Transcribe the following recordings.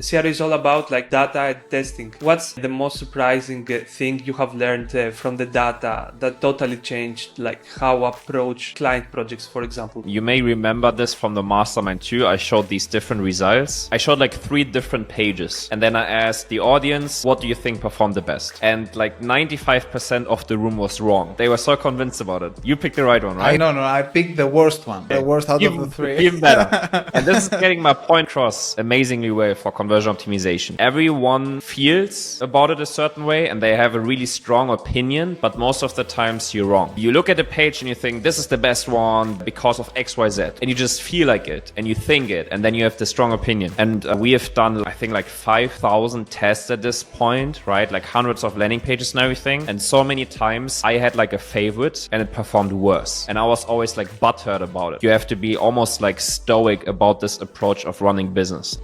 CRO is all about like data and testing. What's the most surprising thing you have learned from the data that totally changed like how approach client projects, for example? You may remember this from the mastermind too. I showed these different results. I showed like 3 different pages, and then I asked the audience, what do you think performed the best? And like 95% of the room was wrong. They were so convinced about it. You picked the right one, right? No, I picked the worst one. The worst out of the 3. Even better. And this is getting my point across amazingly well for conversion optimization. Everyone feels about it a certain way and they have a really strong opinion, but most of the times you're wrong. You look at a page and you think this is the best one because of XYZ, and you just feel like it and you think it, and then you have the strong opinion. And we have done, I think, like 5,000 tests at this point, right? Like hundreds of landing pages and everything. And so many times I had like a favorite and it performed worse. And I was always like butthurt about it. You have to be almost like stoic about this approach of running business.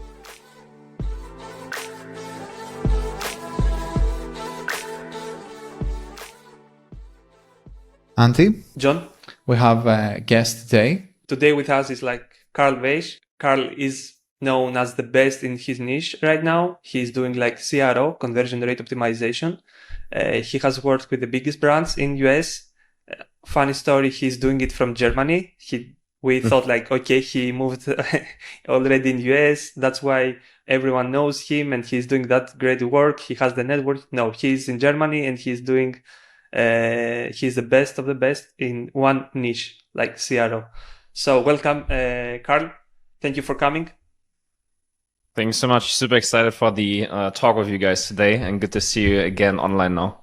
Antti, John, we have a guest today. today with us is like Karl Weisch. Karl is known as the best in his niche right now. He's doing like CRO, conversion rate optimization. He has worked with the biggest brands in US. Funny story, he's doing it from Germany. We thought like, okay, he moved already in US. That's why everyone knows him and he's doing that great work. He has the network. No, he's in Germany and he's the best of the best in one niche, like CRO. So welcome, Karl. Thank you for coming. Thanks so much. Super excited for the talk with you guys today, and good to see you again online now.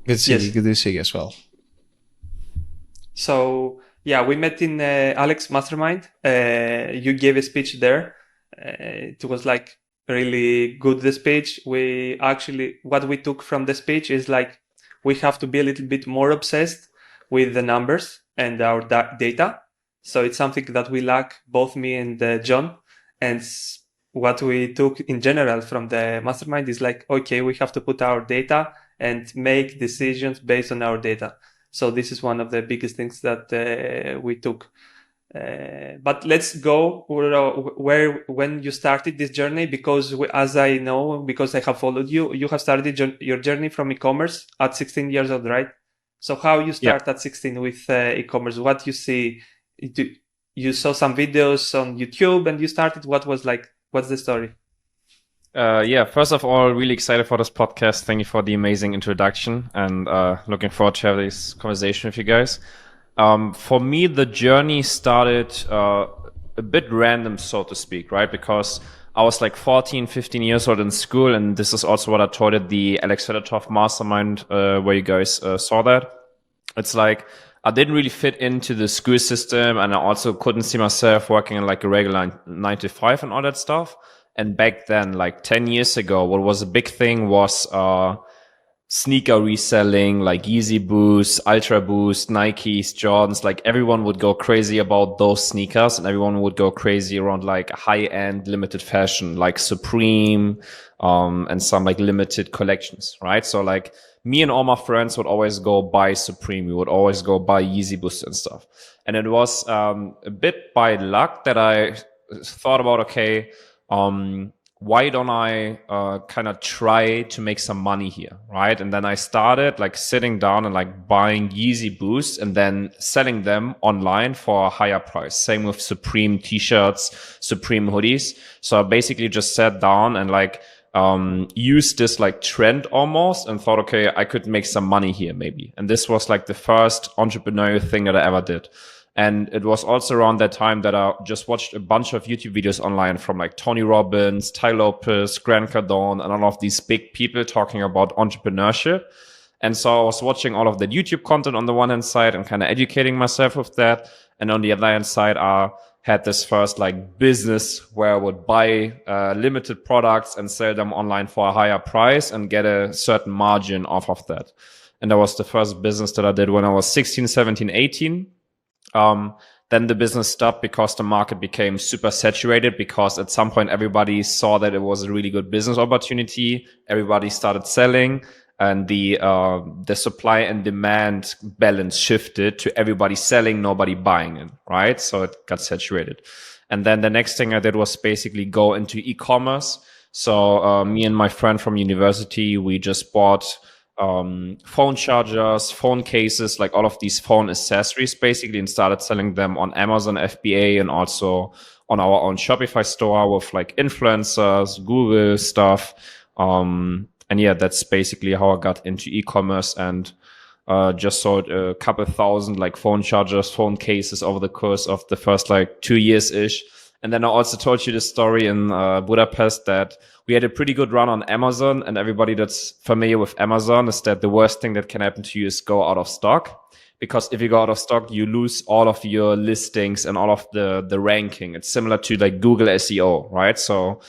Good to see you. Good to see you as well. So yeah, we met in Alex Mastermind. You gave a speech there. It was like really good, the speech. What we took from the speech is like, we have to be a little bit more obsessed with the numbers and our data. So it's something that we lack, both me and John. And what we took in general from the mastermind is like, okay, we have to put our data and make decisions based on our data. So this is one of the biggest things that we took. But let's go when you started this journey, because as I know, because I have followed you, you have started your journey from e-commerce at 16 years old, right? So how you start at 16 with e-commerce? What you see? You saw some videos on YouTube and you started. What's the story? First of all, really excited for this podcast. Thank you for the amazing introduction, and looking forward to have this conversation with you guys. For me, the journey started a bit random, so to speak, right? Because I was like 14, 15 years old in school, and this is also what I taught at the Alex Fedotov mastermind, where you guys saw that. It's like I didn't really fit into the school system, and I also couldn't see myself working in like a regular 9 to 5 and all that stuff. And back then, like 10 years ago, what was a big thing was sneaker reselling, like Yeezy Boost, Ultra Boost, Nikes, Jordans. Like everyone would go crazy about those sneakers, and everyone would go crazy around like high-end limited fashion, like Supreme, and some like limited collections, right? So like me and all my friends would always go buy Supreme. We would always go buy Yeezy Boost and stuff. And it was a bit by luck that I thought about, okay, why don't I kind of try to make some money here, right? And then I started like sitting down and like buying Yeezy Boosts and then selling them online for a higher price. Same with Supreme t-shirts, Supreme hoodies. So I basically just sat down and like used this like trend almost and thought, okay, I could make some money here maybe. And this was like the first entrepreneurial thing that I ever did. And it was also around that time that I just watched a bunch of YouTube videos online from like Tony Robbins, Ty Lopez, Grant Cardone, and all of these big people talking about entrepreneurship. And so I was watching all of that YouTube content on the one hand side and kind of educating myself with that. And on the other hand side, I had this first like business where I would buy limited products and sell them online for a higher price and get a certain margin off of that. And that was the first business that I did when I was 16, 17, 18. Then the business stopped because the market became super saturated, because at some point everybody saw that it was a really good business opportunity. Everybody started selling, and the supply and demand balance shifted to everybody selling, nobody buying it, right? So it got saturated. And then the next thing I did was basically go into e-commerce. So me and my friend from university, we just bought phone chargers, phone cases, like all of these phone accessories basically, and started selling them on Amazon FBA and also on our own Shopify store with like influencers, Google stuff. And yeah, that's basically how I got into e-commerce, and just sold a couple thousand like phone chargers, phone cases over the course of the first like 2 years ish. And then I also told you the story in Budapest that we had a pretty good run on Amazon, and everybody that's familiar with Amazon is that the worst thing that can happen to you is go out of stock. Because if you go out of stock, you lose all of your listings and all of the ranking. It's similar to like Google SEO, right? So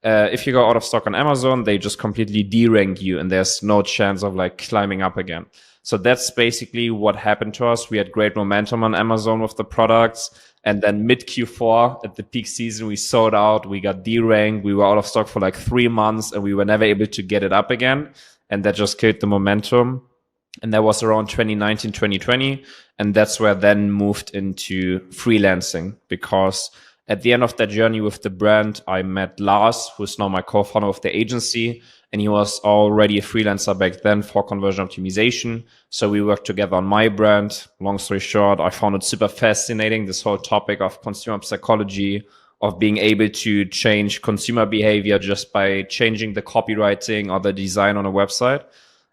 if you go out of stock on Amazon, they just completely derank you, and there's no chance of like climbing up again. So that's basically what happened to us. We had great momentum on Amazon with the products. And then mid Q4 at the peak season, we sold out, we got deranked, we were out of stock for like 3 months, and we were never able to get it up again. And that just killed the momentum. And that was around 2019, 2020. And that's where I then moved into freelancing, because at the end of that journey with the brand, I met Lars, who's now my co-founder of the agency. And he was already a freelancer back then for conversion optimization. So we worked together on my brand. Long story short, I found it super fascinating, this whole topic of consumer psychology, of being able to change consumer behavior just by changing the copywriting or the design on a website.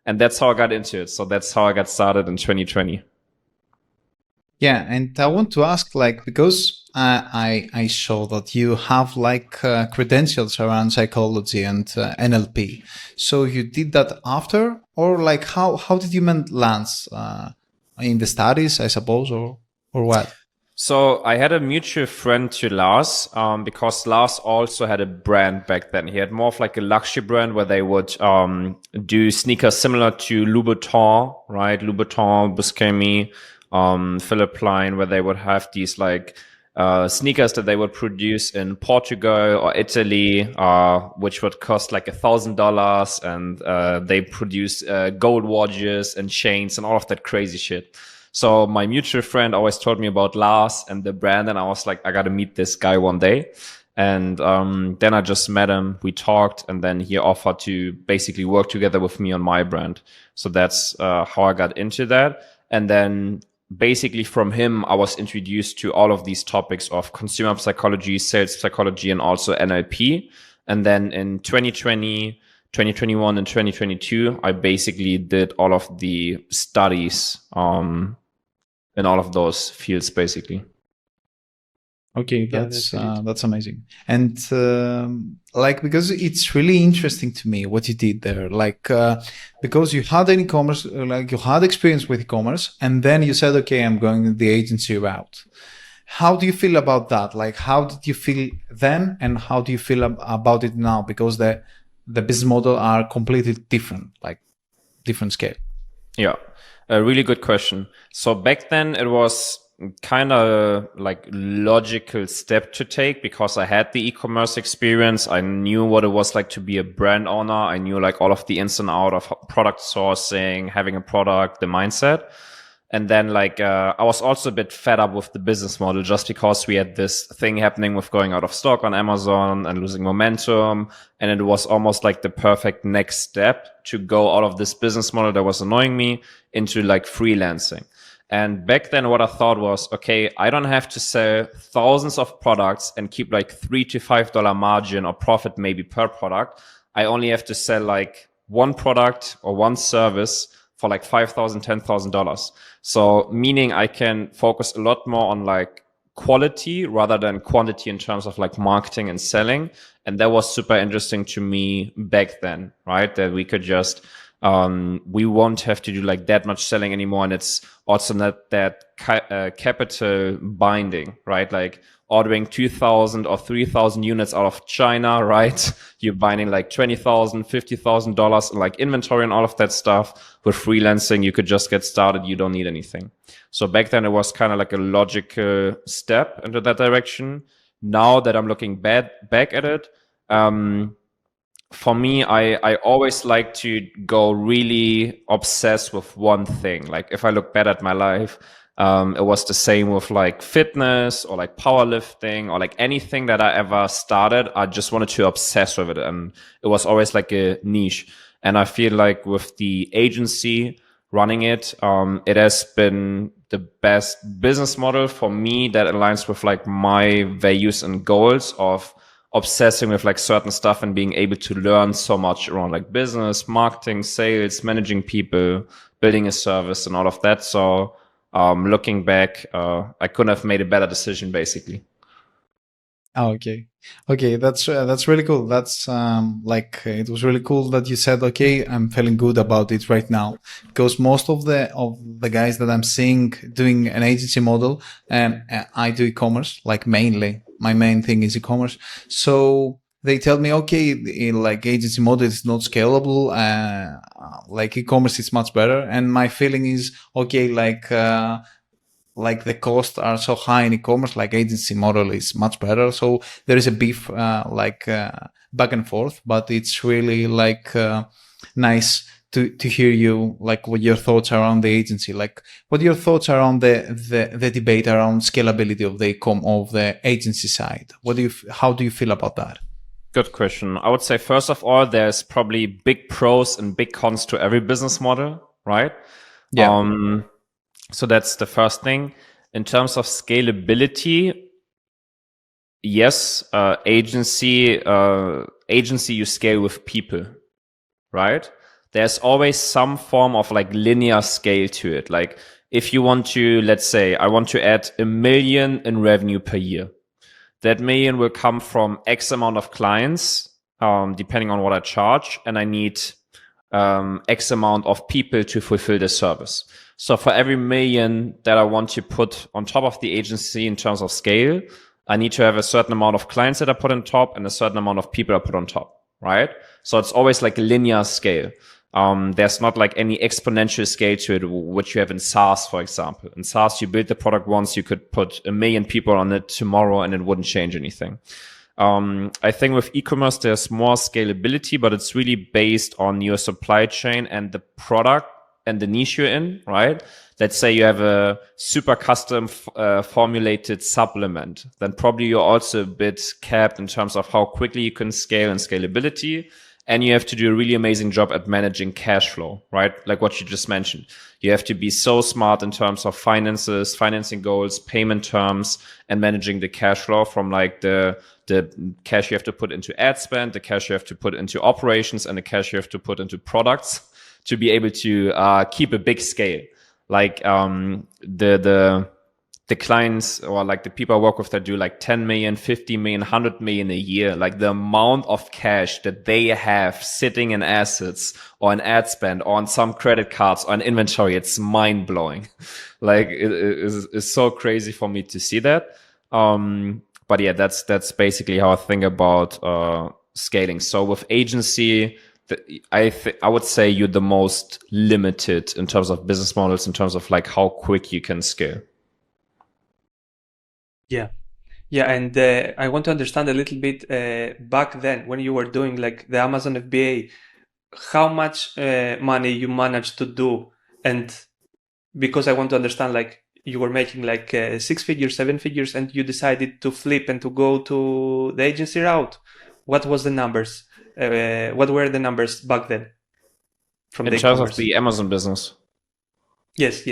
And that's how I got into it. So that's how I got started in 2020. Yeah, and I want to ask, like, because I saw that you have like credentials around psychology and NLP. So you did that after, or like how did you land in the studies, I suppose, or what? So I had a mutual friend to Lars, because Lars also had a brand back then. He had more of like a luxury brand where they would do sneakers similar to Louboutin, right? Louboutin, Buscemi, Philipp Plein, where they would have these like sneakers that they would produce in Portugal or Italy, which would cost like $1,000, and they produce gold watches and chains and all of that crazy shit. So my mutual friend always told me about Lars and the brand, and I was like, I gotta meet this guy one day. And then I just met him, we talked, and then he offered to basically work together with me on my brand. So that's how I got into that. And then basically from him, I was introduced to all of these topics of consumer psychology, sales psychology, and also NLP. And then in 2020, 2021 and 2022, I basically did all of the studies in all of those fields, basically. Okay, that's amazing. And like, because it's really interesting to me what you did there, like because you had an e-commerce, like you had experience with e-commerce, and then you said, okay, I'm going the agency route. How do you feel about that? Like, how did you feel then, and how do you feel about it now? Because the business model are completely different, like different scale. Yeah, a really good question. So back then it was kind of like logical step to take, because I had the e-commerce experience. I knew what it was like to be a brand owner. I knew like all of the ins and out of product sourcing, having a product, the mindset. And then like I was also a bit fed up with the business model, just because we had this thing happening with going out of stock on Amazon and losing momentum. And it was almost like the perfect next step to go out of this business model that was annoying me into like freelancing. And back then what I thought was, okay, I don't have to sell thousands of products and keep like $3 to $5 margin or profit maybe per product. I only have to sell like one product or one service for like $5,000, $10,000. So meaning I can focus a lot more on like quality rather than quantity in terms of like marketing and selling. And that was super interesting to me back then, right? That we could just, we won't have to do like that much selling anymore. And it's also not that capital binding, right? Like ordering 2,000 or 3,000 units out of China, right? You're buying like $20,000, $50,000 in like inventory and all of that stuff. With freelancing, you could just get started. You don't need anything. So back then it was kind of like a logical step into that direction. Now that I'm looking back at it, for me, I always like to go really obsessed with one thing. Like if I look back at my life, It was the same with like fitness or like powerlifting or like anything that I ever started. I just wanted to obsess with it. And it was always like a niche. And I feel like with the agency running it, it has been the best business model for me that aligns with like my values and goals of obsessing with like certain stuff and being able to learn so much around like business, marketing, sales, managing people, building a service and all of that. So looking back, I couldn't have made a better decision basically. Oh, okay, that's really cool. That's it was really cool that you said, okay, I'm feeling good about it right now, because most of the guys that I'm seeing doing an agency model, and I do e-commerce, like mainly my main thing is e-commerce. So they tell me, okay, like agency model is not scalable, like e-commerce is much better. And my feeling is, okay, like the costs are so high in e-commerce, like agency model is much better. So there is a beef, back and forth, but it's really nice to hear you, like what your thoughts are on the agency, like what your thoughts are on the debate around scalability of the ecom of the agency side. How do you feel about that? Good question. I would say, first of all, there's probably big pros and big cons to every business model, right? Yeah. So that's the first thing. In terms of scalability, yes, agency you scale with people, right? There's always some form of like linear scale to it. Like if you want to, let's say I want to add 1 million in revenue per year. That million will come from X amount of clients, depending on what I charge, and I need X amount of people to fulfill the service. So for every 1 million that I want to put on top of the agency in terms of scale, I need to have a certain amount of clients that I put on top and a certain amount of people I put on top, right? So it's always like a linear scale. There's not like any exponential scale to it, which you have in SaaS, for example. In SaaS, you build the product once, you could put 1 million people on it tomorrow and it wouldn't change anything. I think with e-commerce, there's more scalability, but it's really based on your supply chain and the product and the niche you're in, right? Let's say you have a super custom formulated supplement, then probably you're also a bit capped in terms of how quickly you can scale and scalability. And you have to do a really amazing job at managing cash flow, right? Like what you just mentioned. You have to be so smart in terms of finances, financing goals, payment terms, and managing the cash flow from like the cash you have to put into ad spend, the cash you have to put into operations, and the cash you have to put into products to be able to keep a big scale. Like the clients or like the people I work with that do like 10 million, 50 million, 100 million a year, like the amount of cash that they have sitting in assets or in ad spend or on some credit cards or in inventory, it's mind blowing. Like it's so crazy for me to see that. But yeah, that's basically how I think about scaling. So with agency, I would say you're the most limited in terms of business models, in terms of like how quick you can scale. Yeah, and I want to understand a little bit back then when you were doing like the Amazon FBA, how much money you managed to do, and because I want to understand, like you were making like 6 figures, 7 figures, and you decided to flip and to go to the agency route. What was the numbers? What were the numbers back then from in the terms e-commerce? of the Amazon business? Yes.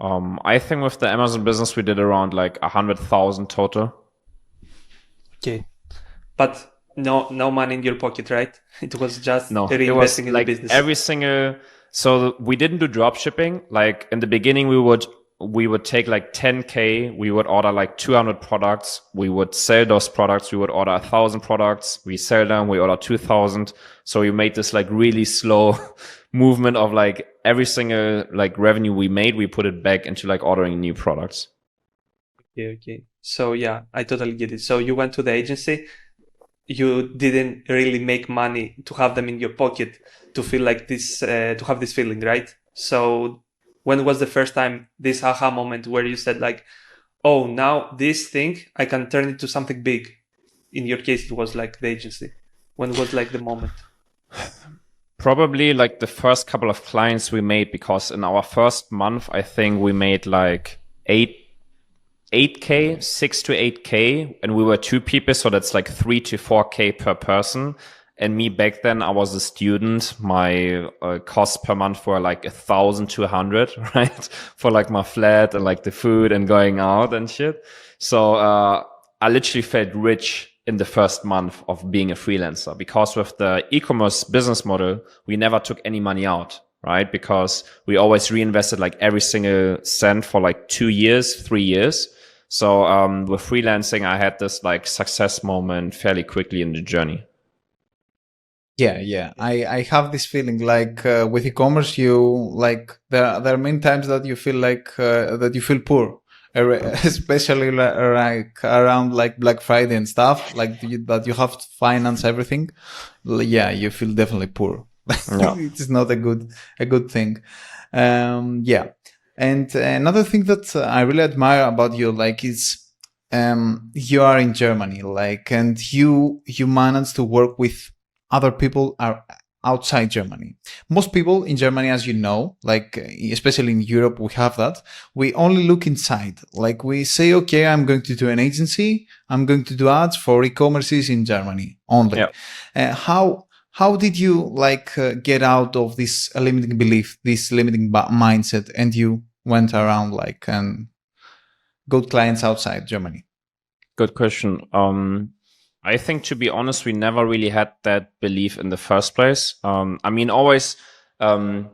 I think with the Amazon business, we did around like 100,000 total. Okay. But no money in your pocket, right? It was just No, reinvesting it was in like the business. every single. So we didn't do drop shipping. Like in the beginning, we would take like 10K. We would order like 200 products. We would sell those products. We would order 1,000 products. We sell them. We order 2,000. So we made this like really slow movement of like every single like revenue we made, we put it back into like ordering new products. Okay. So yeah, I totally get it. So you went to the agency. You didn't really make money to have them in your pocket to feel like this, to have this feeling, right? So when was the first time, this aha moment where you said like, oh, now this thing, I can turn it to something big? In your case, it was like the agency. When was like the moment? Probably like the first couple of clients we made, because in our first month, I think we made like 8K, 6 to 8K, and we were 2 people. So that's like 3 to 4K per person. And me back then, I was a student. My costs per month were like 1,200, right? For like my flat and like the food and going out and shit. So, I literally felt rich in the first month of being a freelancer, because with the e-commerce business model, we never took any money out, right? Because we always reinvested like every single cent for like 2 years, 3 years. So, with freelancing, I had this like success moment fairly quickly in the journey. Yeah. I have this feeling like with e-commerce, you like there are many times that you feel like that you feel poor, especially like around like Black Friday and stuff, like that you have to finance everything. Yeah, you feel definitely poor. Yeah. It's not a good thing. Yeah. And another thing that I really admire about you, like, is you are in Germany, like, and you manage to work with other people are outside Germany. Most people in Germany, as you know, like especially in Europe, we have that. We only look inside. Like we say, okay, I'm going to do an agency. I'm going to do ads for e-commerces in Germany only. Yeah. How did you like get out of this limiting belief, this limiting mindset, and you went around like and got clients outside Germany? Good question. I think, to be honest, we never really had that belief in the first place. I mean, always, I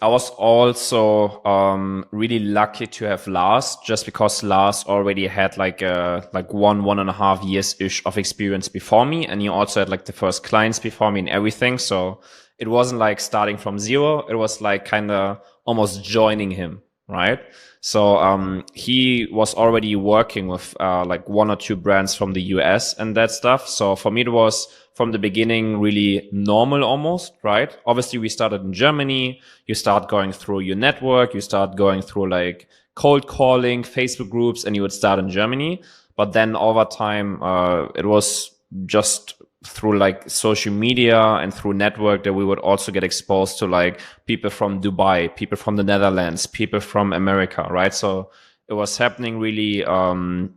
was also really lucky to have Lars, just because Lars already had like 1.5 years ish of experience before me, and he also had like the first clients before me and everything. So it wasn't like starting from zero. It was like kind of almost joining him, right? So he was already working with like 1 or 2 brands from the US and that stuff. So for me, it was from the beginning really normal almost, right? Obviously, we started in Germany. You start going through your network. You start going through like cold calling, Facebook groups, and you would start in Germany. But then over time, it was just through like social media and through network that we would also get exposed to like people from Dubai, people from the Netherlands, people from America, right? So it was happening really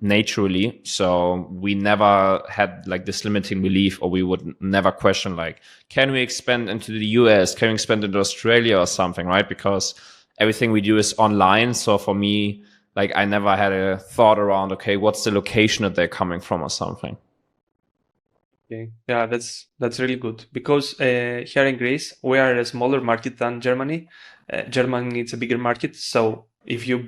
naturally. So we never had like this limiting belief, or we would never question like, can we expand into the US? Can we expand into Australia or something, right? Because everything we do is online. So for me, like I never had a thought around, okay, what's the location that they're coming from or something. Okay. Yeah, that's really good, because here in Greece we are a smaller market than Germany. Germany is a bigger market, so if you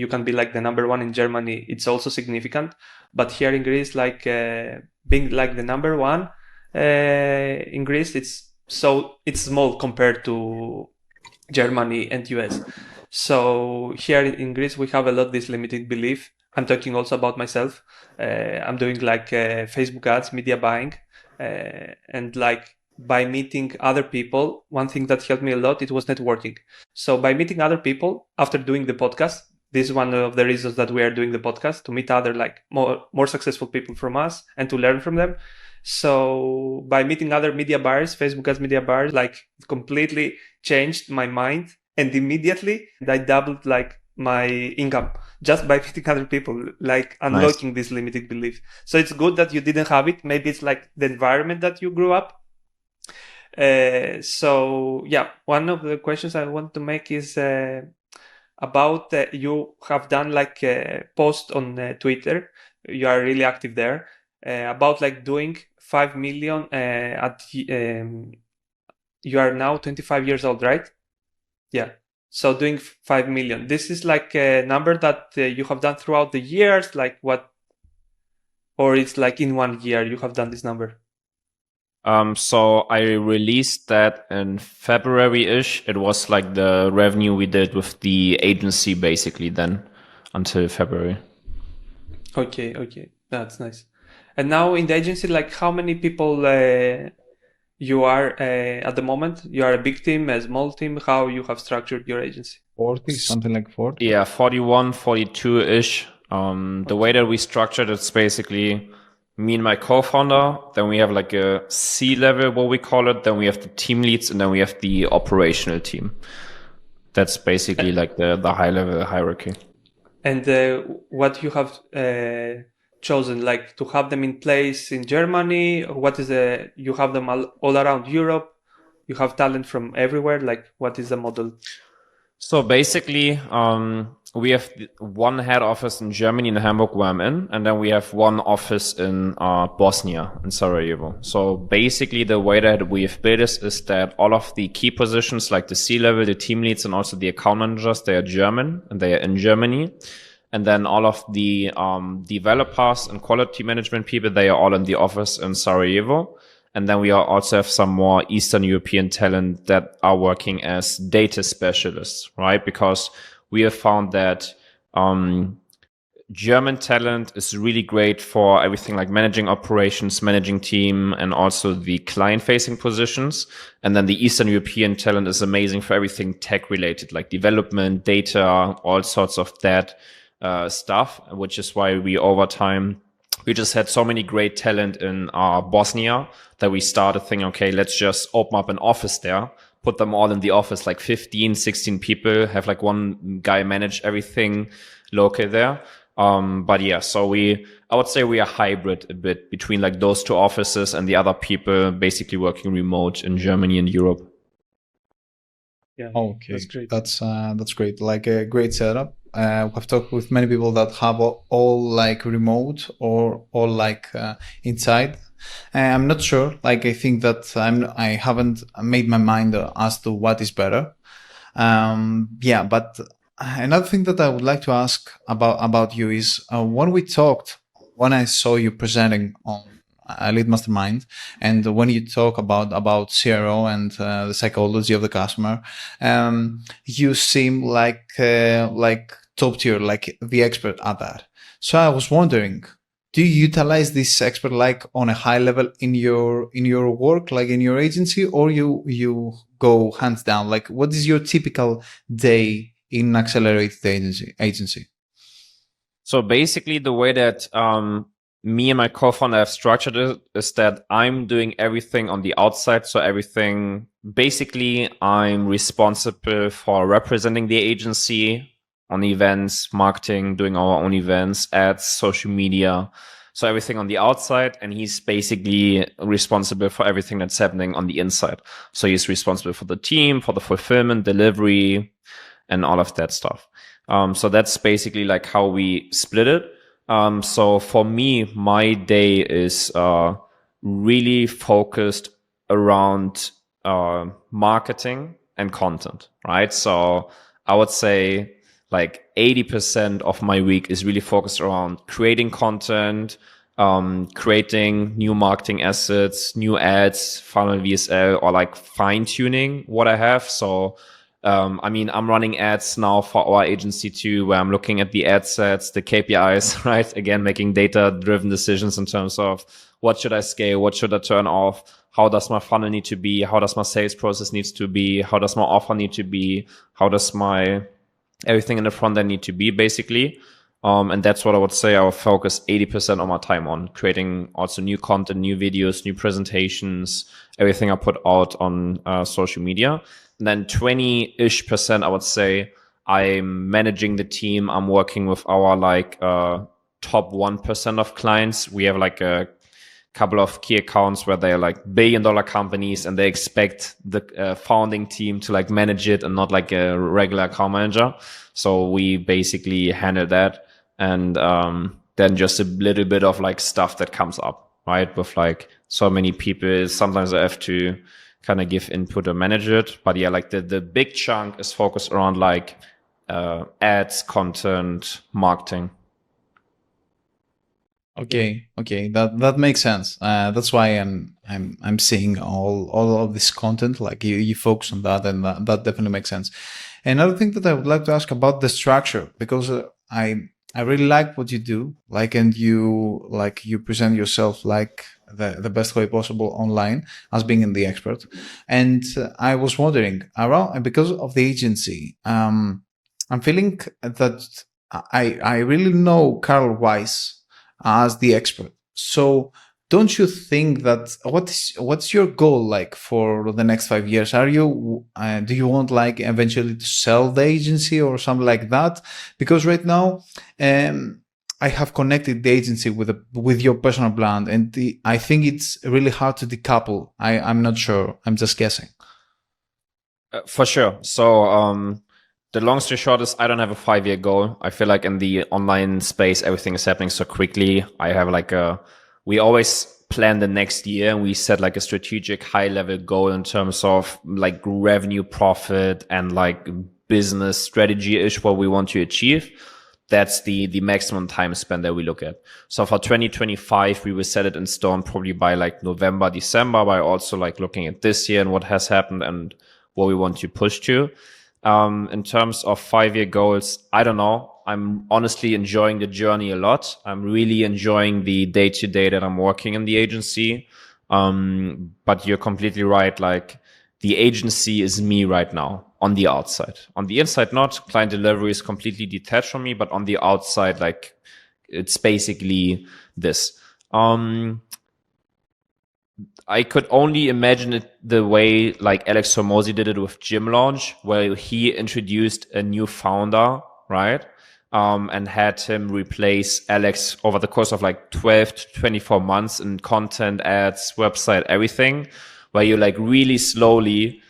can be like the number 1 in Germany, it's also significant. But here in Greece, like being like the number 1 in Greece, it's small compared to Germany and US. So here in Greece we have a lot this limited belief. I'm talking also about myself. I'm doing like Facebook ads, media buying. And like by meeting other people, one thing that helped me a lot, it was networking. So by meeting other people after doing the podcast, this is one of the reasons that we are doing the podcast, to meet other like more successful people from us and to learn from them. So by meeting other media buyers, Facebook ads media buyers, like completely changed my mind, and immediately I doubled like my income just by meeting other people, like unlocking this limiting belief. So it's good that you didn't have it. Maybe it's like the environment that you grew up. So yeah, one of the questions I want to make is about you have done like a post on Twitter. You are really active there about like doing 5 million you are now 25 years old, right? Yeah. So doing 5 million. This is like a number that you have done throughout the years, like what, or it's like in 1 year you have done this number? So I released that in February-ish. It was like the revenue we did with the agency basically then until February. Okay. That's nice. And now in the agency, like how many people you are at the moment? You are a big team, a small team? How you have structured your agency? 40, something like 40? Yeah, 41, 42-ish. The way that we structured it's basically me and my co-founder. Then we have like a C-level, what we call it. Then we have the team leads, and then we have the operational team. That's basically like the high-level hierarchy. And what you have chosen, like to have them in place in Germany, or what is you have them all around Europe? You have talent from everywhere. Like, what is the model? So basically, we have one head office in Germany, in Hamburg, where I'm in, and then we have one office in Bosnia, in Sarajevo. So basically, the way that we've built this is that all of the key positions, like the C-level, the team leads, and also the account managers, they are German, and they are in Germany. And then all of the developers and quality management people, they are all in the office in Sarajevo. And then we also have some more Eastern European talent that are working as data specialists, right? Because we have found that German talent is really great for everything like managing operations, managing team, and also the client-facing positions. And then the Eastern European talent is amazing for everything tech-related, like development, data, all sorts of that stuff, which is why over time, we just had so many great talent in Bosnia that we started thinking, okay, let's just open up an office there, put them all in the office, like 15, 16 people, have like one guy manage everything local there. But yeah, so I would say we are hybrid a bit between like those two offices and the other people basically working remote in Germany and Europe. Yeah. Okay. That's great. That's great. Like a great setup. I've talked with many people that have all like remote or all like inside. I'm not sure. Like I think that I haven't made my mind as to what is better. Yeah, but another thing that I would like to ask about you is when I saw you presenting on Elite Mastermind, and when you talk about CRO and the psychology of the customer, you seem like top tier, like the expert at that. So I was wondering, do you utilize this expert like on a high level in your work, like in your agency, or you go hands down? Like, what is your typical day in accelerated agency? So basically, the way that me and my co-founder have structured it is that I'm doing everything on the outside. So basically, I'm responsible for representing the agency on events, marketing, doing our own events, ads, social media. So everything on the outside, and he's basically responsible for everything that's happening on the inside. So he's responsible for the team, for the fulfillment, delivery, and all of that stuff. So that's basically like how we split it. So for me, my day is really focused around marketing and content, right? So I would say like 80% of my week is really focused around creating content, creating new marketing assets, new ads, funnel VSL, or like fine tuning what I have. So I'm running ads now for our agency too, where I'm looking at the ad sets, the KPIs, right? Again, making data-driven decisions in terms of what should I scale, what should I turn off, how does my funnel need to be, how does my sales process needs to be, how does my offer need to be, how does my everything in the front end need to be, basically. And that's what I would say I will focus 80% of my time on, creating also new content, new videos, new presentations, everything I put out on social media. And then 20-ish%, I would say, I'm managing the team. I'm working with our top 1% of clients. We have like a couple of key accounts where they're like billion-dollar companies, and they expect the founding team to like manage it and not like a regular account manager. So we basically handle that. And then just a little bit of like stuff that comes up, right? With like so many people, sometimes I have to kind of give input or manage it. But yeah, like the big chunk is focused around like ads, content, marketing. Okay, that makes sense. That's why I'm seeing all of this content. Like you focus on that, and that definitely makes sense. Another thing that I would like to ask about the structure, because I really like what you do, like, and you present yourself like the best way possible online as being the expert. And I was wondering because of the agency, I'm feeling that I really know Carl Weisch as the expert. So don't you think that what's your goal like for the next 5 years? Are you do you want like eventually to sell the agency or something like that? Because right now, I have connected the agency with your personal brand, and I think it's really hard to decouple. I'm not sure. I'm just guessing. For sure. So the long story short is I don't have a 5-year goal. I feel like in the online space, everything is happening so quickly. I have like we always plan the next year, and we set like a strategic high level goal in terms of like revenue, profit, and like business strategy-ish what we want to achieve. That's the maximum time span that we look at. So for 2025, we will set it in stone probably by like November, December, by also like looking at this year and what has happened and what we want to push to. In terms of 5-year goals, I don't know. I'm honestly enjoying the journey a lot. I'm really enjoying the day-to-day that I'm working in the agency. But you're completely right. Like the agency is me right now on the outside. On the inside, not. Client delivery is completely detached from me, but on the outside, like it's basically this. I could only imagine it the way like Alex Hormozi did it with Gym Launch, where he introduced a new founder, right? And had him replace Alex over the course of like 12 to 24 months in content, ads, website, everything, where you like really slowly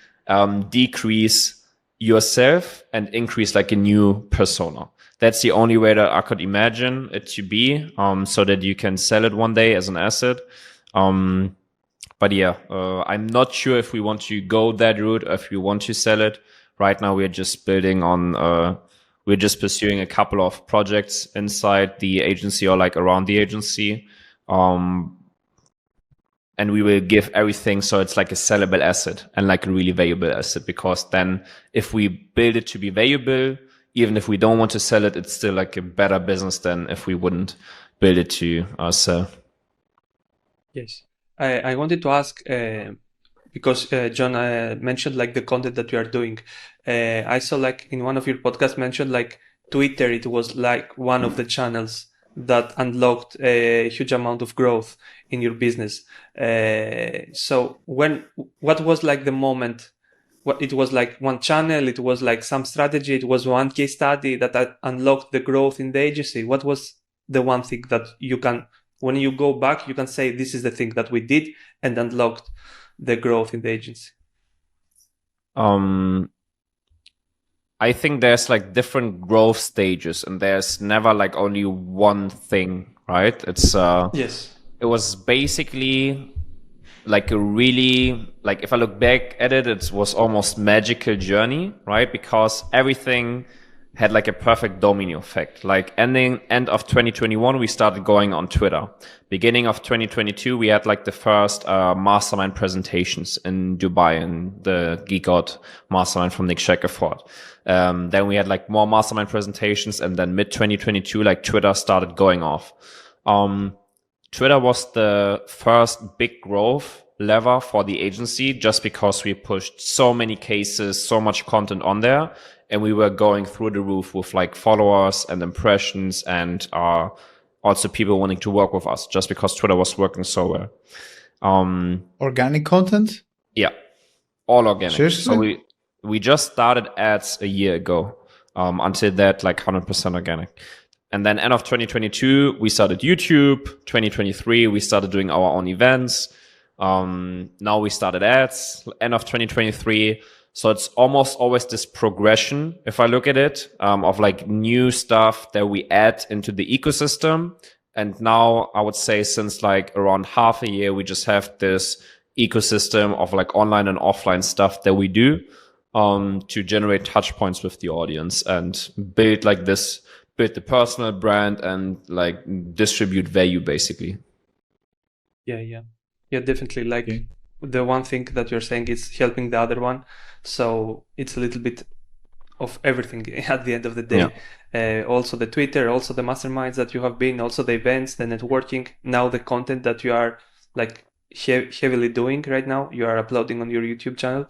decrease yourself and increase like a new persona. That's the only way that I could imagine it to be, so that you can sell it one day as an asset. But yeah, I'm not sure if we want to go that route or if we want to sell it. Right now, we're just building on, we're just pursuing a couple of projects inside the agency or like around the agency. And we will give everything so it's like a sellable asset and like a really valuable asset, because then if we build it to be valuable, even if we don't want to sell it, it's still like a better business than if we wouldn't build it to sell. Yes. I wanted to ask, because John mentioned like the content that you are doing. I saw like in one of your podcasts mentioned like Twitter, it was like one of the channels that unlocked a huge amount of growth in your business. So what was like the moment? What it was like one channel, it was like some strategy, it was one case study that unlocked the growth in the agency. What was the one thing that you can, when you go back, you can say this is the thing that we did and unlocked the growth in the agency? I think there's like different growth stages, and there's never like only one thing, right? It's yes. It was basically like a really, like if I look back at it, it was almost magical journey, right? Because everything had like a perfect domino effect. Like end of 2021, we started going on Twitter. Beginning of 2022, we had like the first mastermind presentations in Dubai, in the Geek Out mastermind from Nick Shackelford. Then we had like more mastermind presentations, and then mid 2022, like Twitter started going off. Twitter was the first big growth lever for the agency, just because we pushed so many cases, so much content on there, and we were going through the roof with like followers and impressions, and also people wanting to work with us, just because Twitter was working so well. Organic content? Yeah, all organic. Seriously? So we just started ads a year ago. Until that, like 100% organic. And then end of 2022, we started YouTube. 2023, we started doing our own events. Now we started ads, end of 2023. So it's almost always this progression, if I look at it, of like new stuff that we add into the ecosystem. And now I would say since like around half a year, we just have this ecosystem of like online and offline stuff that we do, to generate touch points with the audience and build the personal brand and like distribute value basically. Yeah, definitely. Like the one thing that you're saying is helping the other one. So it's a little bit of everything at the end of the day. Yeah. Also the Twitter, also the masterminds that you have been, also the events, the networking, now the content that you are like heavily doing right now, you are uploading on your YouTube channel.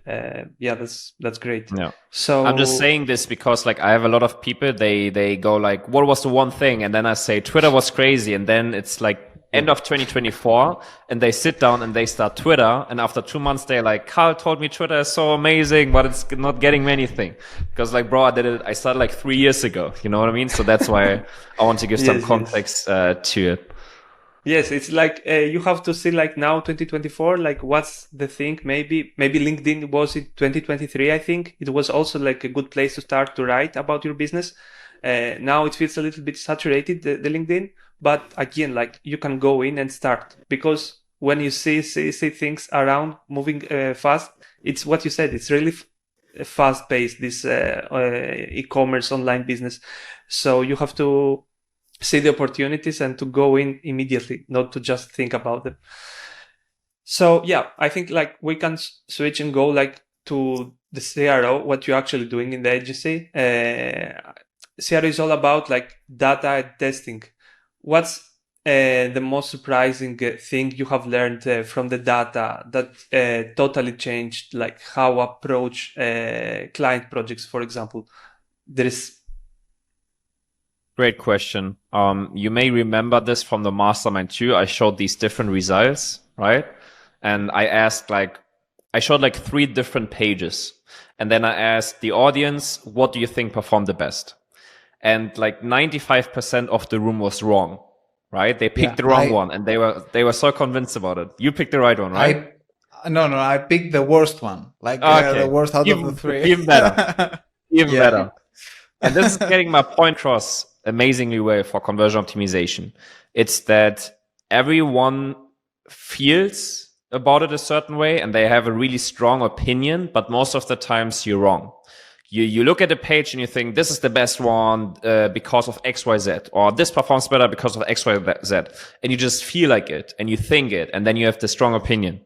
That's great. Yeah. So I'm just saying this because like I have a lot of people, they go like, what was the one thing? And then I say Twitter was crazy. And then it's like end of 2024, and they sit down and they start Twitter, and after 2 months they're like, Carl told me Twitter is so amazing, but it's not getting me anything. Because like, bro, I started like 3 years ago, you know what I mean? So that's why I want to give some context to it. Yes, it's like you have to see like now 2024, like what's the thing? Maybe LinkedIn was in 2023, I think. It was also like a good place to start to write about your business. Now it feels a little bit saturated, the LinkedIn. But again, like you can go in and start, because when you see things around moving fast, it's what you said. It's really fast paced, this e-commerce online business. So you have to see the opportunities and to go in immediately, not to just think about them. So yeah, I think like we can switch and go like to the CRO, what you're actually doing in the agency. CRO is all about like data testing. What's the most surprising thing you have learned from the data that totally changed like how approach client projects, for example? There is. Great question. You may remember this from the mastermind too. I showed these different results, right? And I showed like 3 different pages. And then I asked the audience, what do you think performed the best? And like 95% of the room was wrong, right? They picked the wrong one, and they were so convinced about it. You picked the right one, right? No, I picked the worst one. Like the worst out of the 3. Even better. Even better. And this is getting my point across amazingly well for conversion optimization. It's that everyone feels about it a certain way and they have a really strong opinion, but most of the times you're wrong. You look at a page and you think this is the best one because of XYZ, or this performs better because of XYZ, and you just feel like it and you think it, and then you have the strong opinion.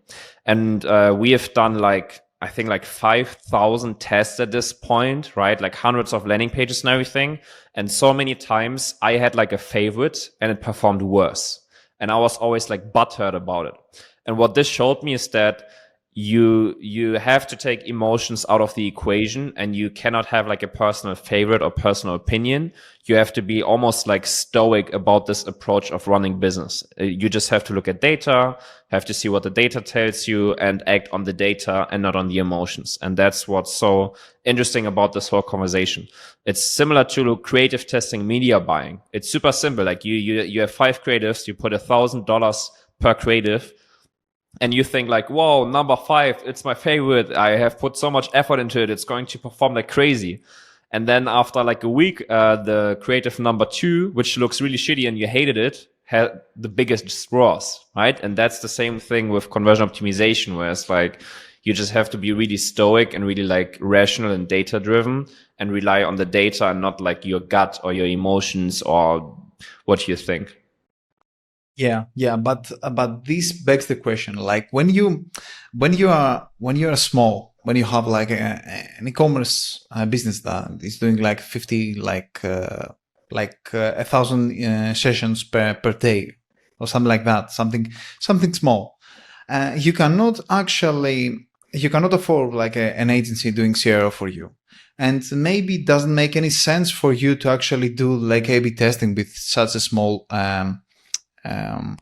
And we have done I think 5,000 tests at this point, right? Like hundreds of landing pages and everything. And so many times I had like a favorite and it performed worse. And I was always like butthurt about it. And what this showed me is that you have to take emotions out of the equation, and you cannot have like a personal favorite or personal opinion. You have to be almost like stoic about this approach of running business. You just have to look at data, have to see what the data tells you, and act on the data and not on the emotions. And that's what's so interesting about this whole conversation. It's similar to creative testing, media buying. It's super simple. Like you have 5 creatives, you put $1,000 per creative, and you think like, whoa, number 5, it's my favorite. I have put so much effort into it. It's going to perform like crazy. And then after like a week, the creative number 2, which looks really shitty and you hated it, had the biggest ROAS, right? And that's the same thing with conversion optimization, where it's like, you just have to be really stoic and really like rational and data driven and rely on the data and not like your gut or your emotions or what you think. Yeah, but this begs the question: like when you are small, when you have like an e-commerce business that is doing like 50 1,000 sessions per day or something like that, something small, you cannot afford like an agency doing CRO for you. And maybe it doesn't make any sense for you to actually do like A/B testing with such a small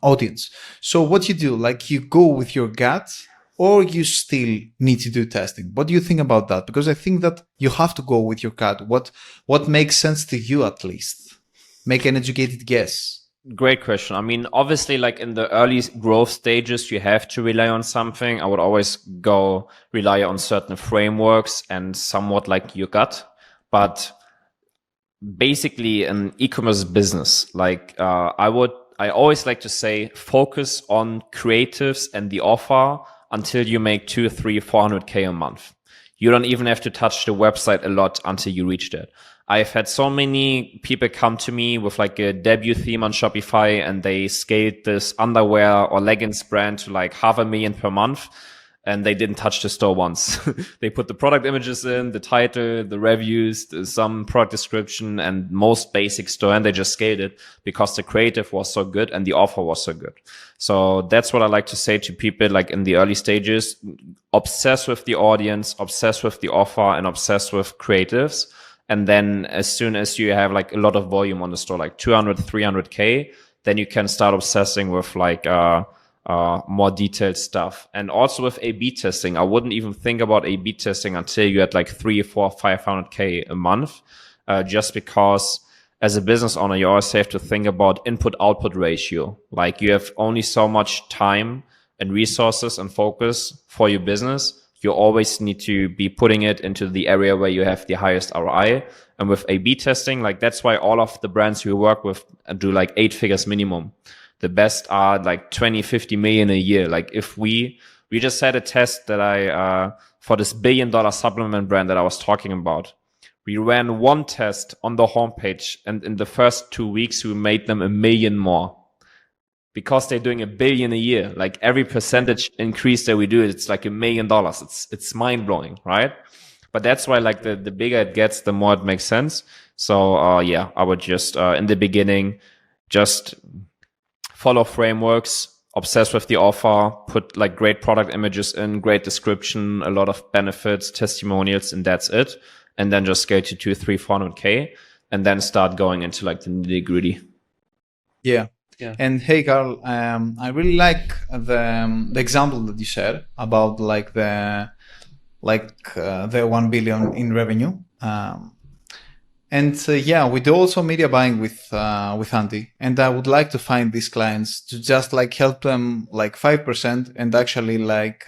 audience. So what you do, like you go with your gut, or you still need to do testing? What do you think about that? Because I think that you have to go with your gut. What makes sense to you, at least? Make an educated guess. Great question. I mean, obviously, like in the early growth stages, you have to rely on something. I would always go rely on certain frameworks and somewhat like your gut. But basically, an e-commerce business, like I always like to say, focus on creatives and the offer until you make 200, 300, 400K a month. You don't even have to touch the website a lot until you reach that. I've had so many people come to me with like a debut theme on Shopify, and they scaled this underwear or leggings brand to like $500,000 per month, and they didn't touch the store once. They put the product images in, the title, the reviews, some product description, and most basic store, and they just scaled it because the creative was so good and the offer was so good. So that's what I like to say to people like in the early stages: obsess with the audience, obsess with the offer, and obsess with creatives. And then as soon as you have like a lot of volume on the store, like 200, 300K, then you can start obsessing with like more detailed stuff. And also with A/B testing, I wouldn't even think about A/B testing until you had like 3, 4, 500K a month, just because as a business owner, you always have to think about input-output ratio. Like you have only so much time and resources and focus for your business. You always need to be putting it into the area where you have the highest ROI. And with A/B testing, like that's why all of the brands we work with do like 8 figures minimum. The best are like 20, 50 million a year. Like if we just had a test that for this $1 billion supplement brand that I was talking about, we ran one test on the homepage, and in the first 2 weeks, we made them $1 million more because they're doing $1 billion a year. Like every percentage increase that we do, it's like $1 million. It's mind blowing, right? But that's why like the bigger it gets, the more it makes sense. So I would just in the beginning just follow frameworks, obsess with the offer, put like great product images in, great description, a lot of benefits, testimonials, and that's it. And then just scale to 200, 300, 400K, and then start going into like the nitty gritty. Yeah. And hey, Carl, I really like the example that you shared about like the 1 billion in revenue. We do also media buying with Andy, and I would like to find these clients to just like help them like 5% and actually like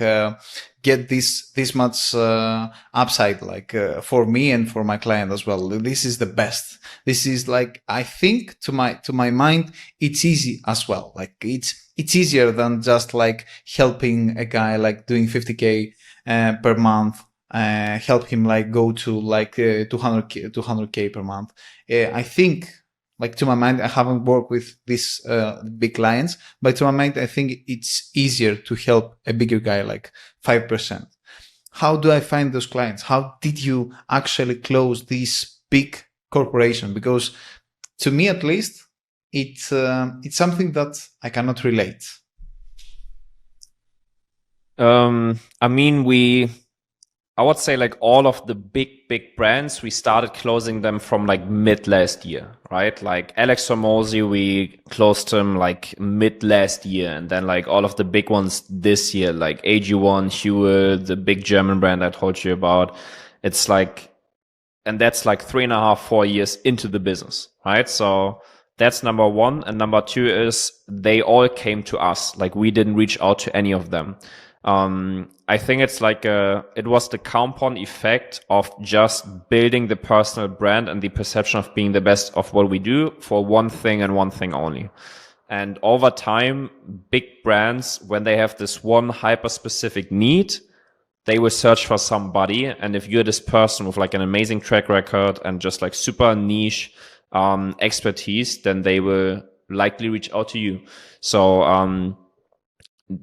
get this much upside like for me and for my client as well. This is the best. This is like, I think to my mind, it's easy as well. Like it's easier than just like helping a guy like doing 50K per month. Help him like go to like 200K per month. I think like to my mind, I haven't worked with these big clients, but to my mind, I think it's easier to help a bigger guy like 5%. How do I find those clients? How did you actually close this big corporation? Because to me, at least, it's something that I cannot relate. I would say like all of the big brands, we started closing them from like mid last year, right? Like Alex Hormozy, we closed him like mid last year. And then like all of the big ones this year, like AG1, Huel, the big German brand I told you about. It's like, and that's like 3.5, 4 years into the business, right? So that's number one. And number two is they all came to us. Like we didn't reach out to any of them. I think it's like it was the compound effect of just building the personal brand and the perception of being the best of what we do for one thing and one thing only. And over time, big brands, when they have this one hyper specific need, they will search for somebody. And if you're this person with like an amazing track record and just like super niche expertise, then they will likely reach out to you. So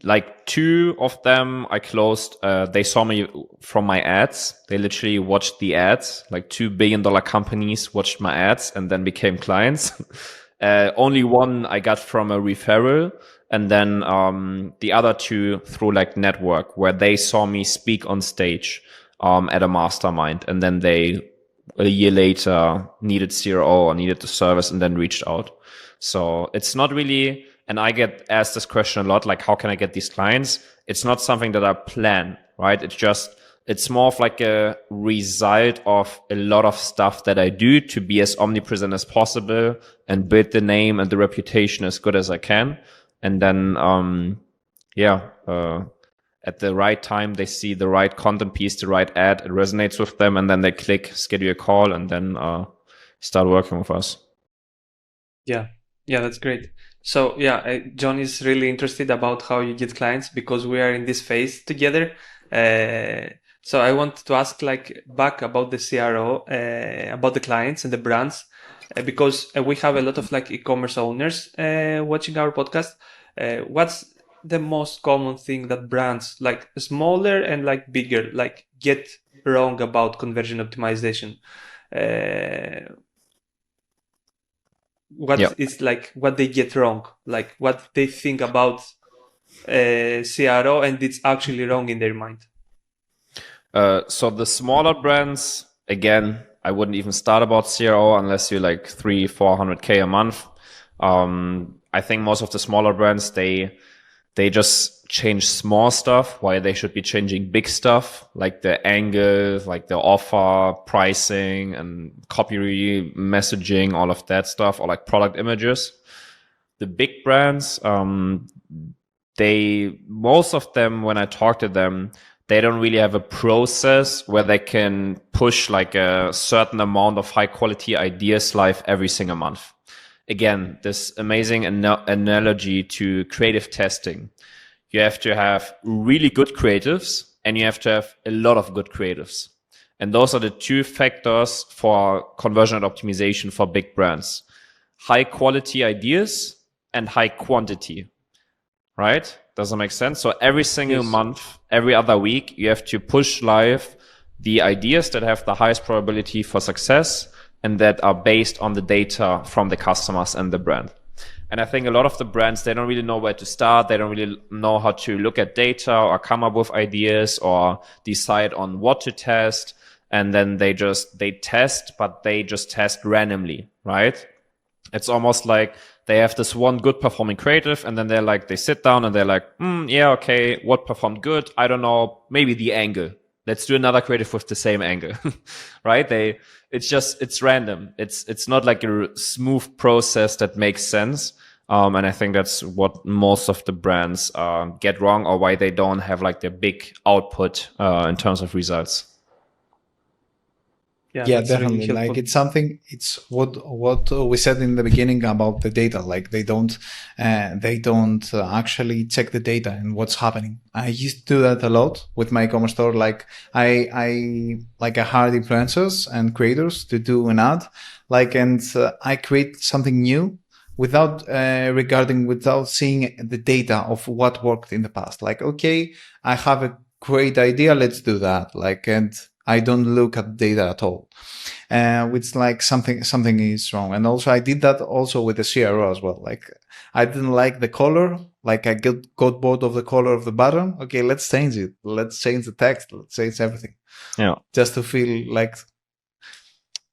like 2 of them I closed, they saw me from my ads. They literally watched the ads, like $2 billion companies watched my ads and then became clients. Only 1 I got from a referral, and then the other 2 through like network, where they saw me speak on stage at a mastermind, and then they a year later needed CRO or needed the service and then reached out. So it's not really. And I get asked this question a lot, like, how can I get these clients? It's not something that I plan, right? It's more of like a result of a lot of stuff that I do to be as omnipresent as possible and build the name and the reputation as good as I can. And then, at the right time, they see the right content piece, the right ad, it resonates with them, and then they click, schedule a call, and then start working with us. Yeah, that's great. So John is really interested about how you get clients because we are in this phase together. So I want to ask like back about the CRO, about the clients and the brands, because we have a lot of like e-commerce owners watching our podcast. What's the most common thing that brands like smaller and like bigger like get wrong about conversion optimization? Is like what they get wrong, like what they think about CRO and it's actually wrong in their mind. So the smaller brands, again, I wouldn't even start about CRO unless you're like 300-400K a month. I think most of the smaller brands, they just change small stuff while they should be changing big stuff, like the angle, like the offer, pricing, and copy messaging, all of that stuff, or like product images. The big brands, most of them, when I talk to them, they don't really have a process where they can push like a certain amount of high quality ideas live every single month. Again, this amazing analogy to creative testing. You have to have really good creatives and you have to have a lot of good creatives. And those are the two factors for conversion and optimization for big brands. High quality ideas and high quantity, right? Does that make sense? So every single month, every other week, you have to push live the ideas that have the highest probability for success and that are based on the data from the customers and the brand. And I think a lot of the brands, they don't really know where to start. They don't really know how to look at data or come up with ideas or decide on what to test. And then they test, but they just test randomly, right? It's almost like they have this one good performing creative and then they sit down and they're like, yeah, okay, what performed good? I don't know, maybe the angle. Let's do another creative with the same angle, right? It's random. It's not like a smooth process that makes sense. And I think that's what most of the brands get wrong, or why they don't have like their big output in terms of results. Yeah, definitely. Really like it's what we said in the beginning about the data. Like they don't actually check the data and what's happening. I used to do that a lot with my e-commerce store. Like I hired influencers and creators to do an ad, and I create something new without seeing the data of what worked in the past. Like, okay, I have a great idea. Let's do that. And I don't look at data at all, which like something is wrong. And also I did that also with the CRO as well. Like I didn't like the color. Like I got bored of the color of the button. Okay, let's change it. Let's change the text. Let's change everything. Yeah. Just to feel like,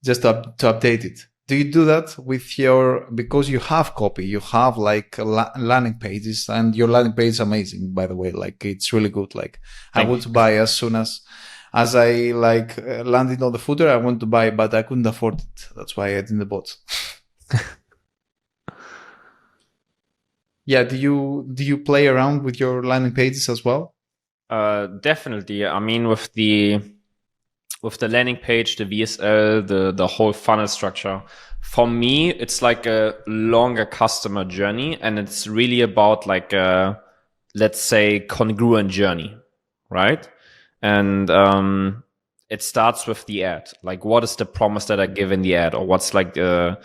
just to update it. Do you do that with because you have copy, you have like landing pages, and your landing page is amazing, by the way. Like it's really good. Like I would buy as soon as I landed on the footer, I wanted to buy, but I couldn't afford it. That's why I didn't bought. Yeah. Do you play around with your landing pages as well? Definitely. I mean, with the landing page, the VSL, the whole funnel structure, for me, it's like a longer customer journey, and it's really about like a, let's say, congruent journey, right? And it starts with the ad. Like, what is the promise that I give in the ad, or what's like the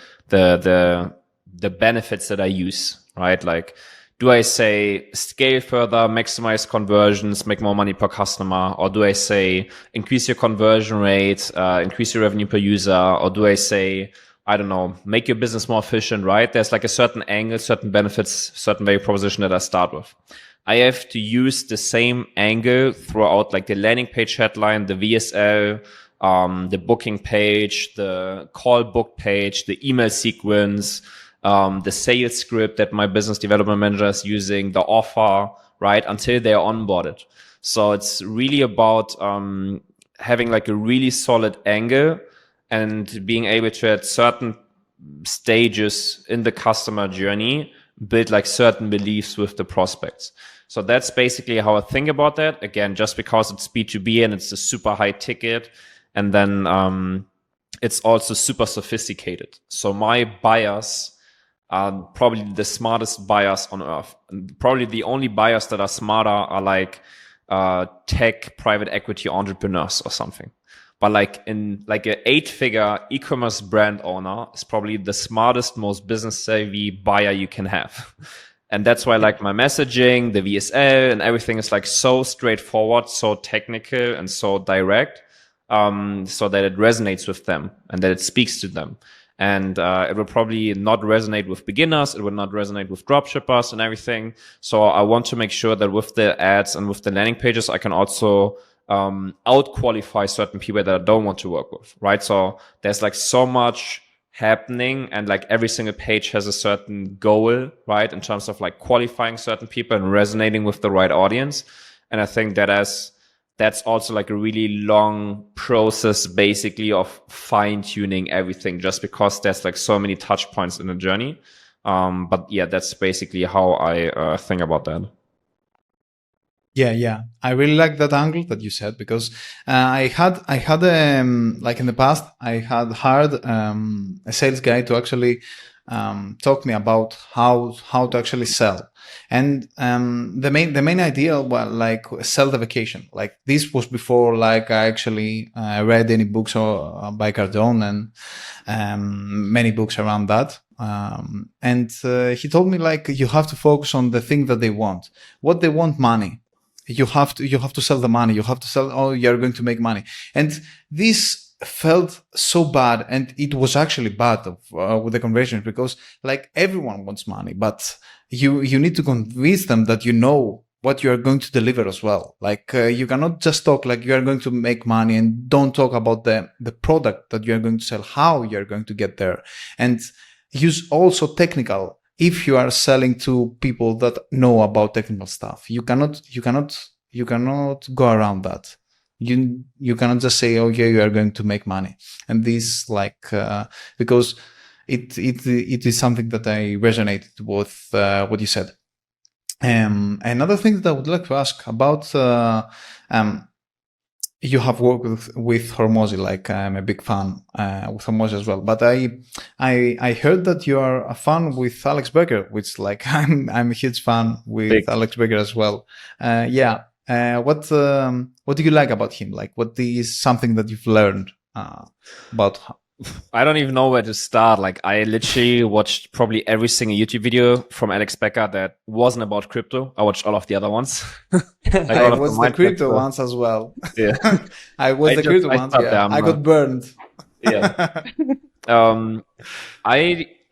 benefits that I use, right? Like, do I say scale further, maximize conversions, make more money per customer, or do I say increase your conversion rate, increase your revenue per user, or do I say, I don't know, make your business more efficient, right? There's like a certain angle, certain benefits, certain value proposition that I start with. I have to use the same angle throughout, like the landing page headline, the VSL, the booking page, the call book page, the email sequence, the sales script that my business development manager is using, the offer, right, until they're onboarded. So it's really about having like a really solid angle and being able to, at certain stages in the customer journey, build like certain beliefs with the prospects. So that's basically how I think about that. Again, just because it's B2B and it's a super high ticket, and then it's also super sophisticated. So my buyers are probably the smartest buyers on earth. And probably the only buyers that are smarter are like tech private equity entrepreneurs or something. But like in like an 8-figure e-commerce brand owner is probably the smartest, most business savvy buyer you can have. And that's why like my messaging, the VSL and everything is like so straightforward, so technical and so direct, so that it resonates with them and that it speaks to them. And it will probably not resonate with beginners. It will not resonate with dropshippers and everything. So I want to make sure that with the ads and with the landing pages, I can also out qualify certain people that I don't want to work with, right? So there's like so much happening, and like every single page has a certain goal, right, in terms of like qualifying certain people and resonating with the right audience. And I think that's also like a really long process basically of fine-tuning everything, just because there's like so many touch points in the journey. But yeah, that's basically how I think about that. Yeah. I really like that angle that you said, because I had like in the past, I had hired a sales guy to actually talk me about how to actually sell. And the main idea was like sell the vacation. Like this was before like I actually read any books by Cardone and many books around that. And he told me like you have to focus on the thing that they want. What they want, money. You have to sell the money. You have to sell. Oh, you're going to make money. And this felt so bad, and it was actually bad with the conversions, because like everyone wants money, but you need to convince them that you know what you are going to deliver as well. Like you cannot just talk like you are going to make money and don't talk about the product that you are going to sell, how you are going to get there, and use also technical. If you are selling to people that know about technical stuff, you cannot go around that. You cannot just say, "Oh yeah, you are going to make money," and this like because it is something that I resonated with what you said. Another thing that I would like to ask about. You have worked with Hormozy, like I'm a big fan with Hormozy as well. But I heard that you are a fan with Alex Becker, which like I'm a huge fan with Alex Becker as well. What do you like about him? Like, what is something that you've learned about? I don't even know where to start. Like, I literally watched probably every single YouTube video from Alex Becker that wasn't about crypto. I watched all of the other ones. Like I watched the crypto ones as well. Yeah. I watched the crypto ones. Yeah. I got burned. Yeah.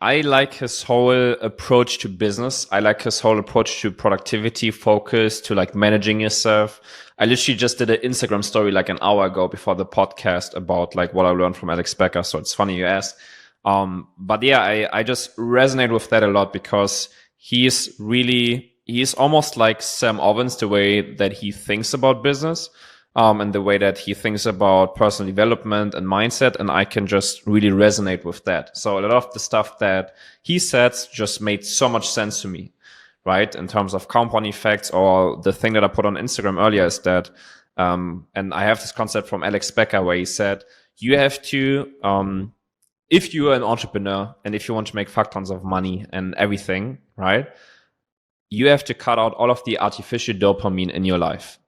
I like his whole approach to business. I like his whole approach to productivity, focus, to like managing yourself. I literally just did an Instagram story like an hour ago before the podcast about like what I learned from Alex Becker. So it's funny you asked. But yeah, I just resonate with that a lot, because he's almost like Sam Ovens, the way that he thinks about business. And the way that he thinks about personal development and mindset. And I can just really resonate with that. So a lot of the stuff that he says just made so much sense to me, right? In terms of compound effects, or the thing that I put on Instagram earlier is that, and I have this concept from Alex Becker where he said, you have to, if you are an entrepreneur and if you want to make fuck tons of money and everything, right? You have to cut out all of the artificial dopamine in your life.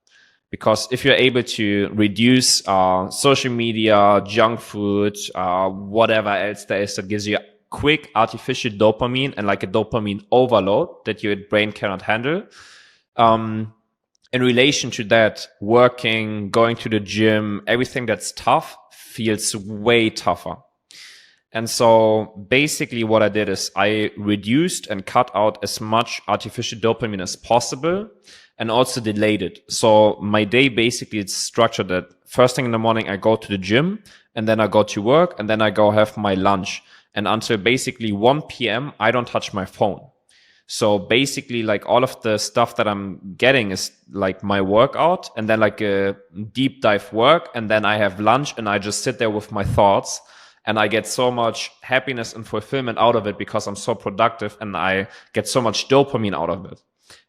Because if you're able to reduce social media, junk food, whatever else there is that gives you quick artificial dopamine and like a dopamine overload that your brain cannot handle, in relation to that, working, going to the gym, everything that's tough feels way tougher. And so basically what I did is I reduced and cut out as much artificial dopamine as possible, and also delayed it. So my day basically is structured that first thing in the morning, I go to the gym, and then I go to work, and then I go have my lunch. And until basically 1 p.m., I don't touch my phone. So basically like all of the stuff that I'm getting is like my workout, and then like a deep dive work. And then I have lunch, and I just sit there with my thoughts, and I get so much happiness and fulfillment out of it because I'm so productive, and I get so much dopamine out of it.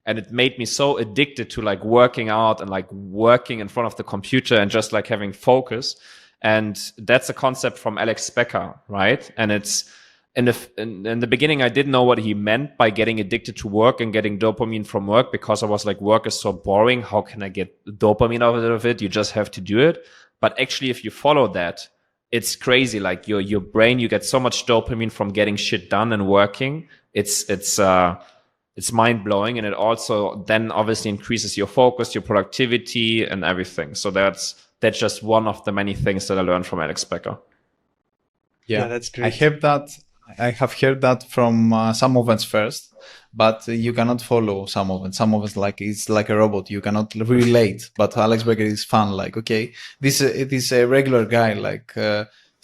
And it made me so addicted to like working out and like working in front of the computer and just like having focus. And that's a concept from Alex Becker, right? And it's in the beginning, I didn't know what he meant by getting addicted to work and getting dopamine from work, because I was like, work is so boring. How can I get dopamine out of it? You just have to do it. But actually, if you follow that, it's crazy. Like your brain, you get so much dopamine from getting shit done and working. It's mind blowing, and it also then obviously increases your focus, your productivity, and everything. So that's just one of the many things that I learned from Alex Becker. Yeah, that's great. I have heard that from some events first, but you cannot follow some events. Some events like it's like a robot. You cannot relate. But Alex Becker is fun. Like, okay, this is a regular guy. Like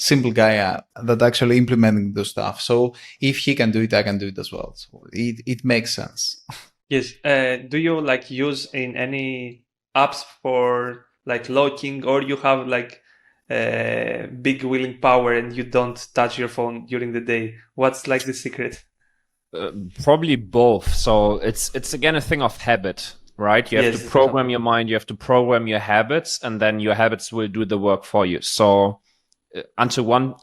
simple guy that actually implementing the stuff. So if he can do it, I can do it as well. So it makes sense. Yes. Do you like use in any apps for like locking, or you have like big willing power and you don't touch your phone during the day? What's like the secret? Probably both. So it's again a thing of habit, right? You have to program your mind, you have to program your habits, and then your habits will do the work for you. So until 1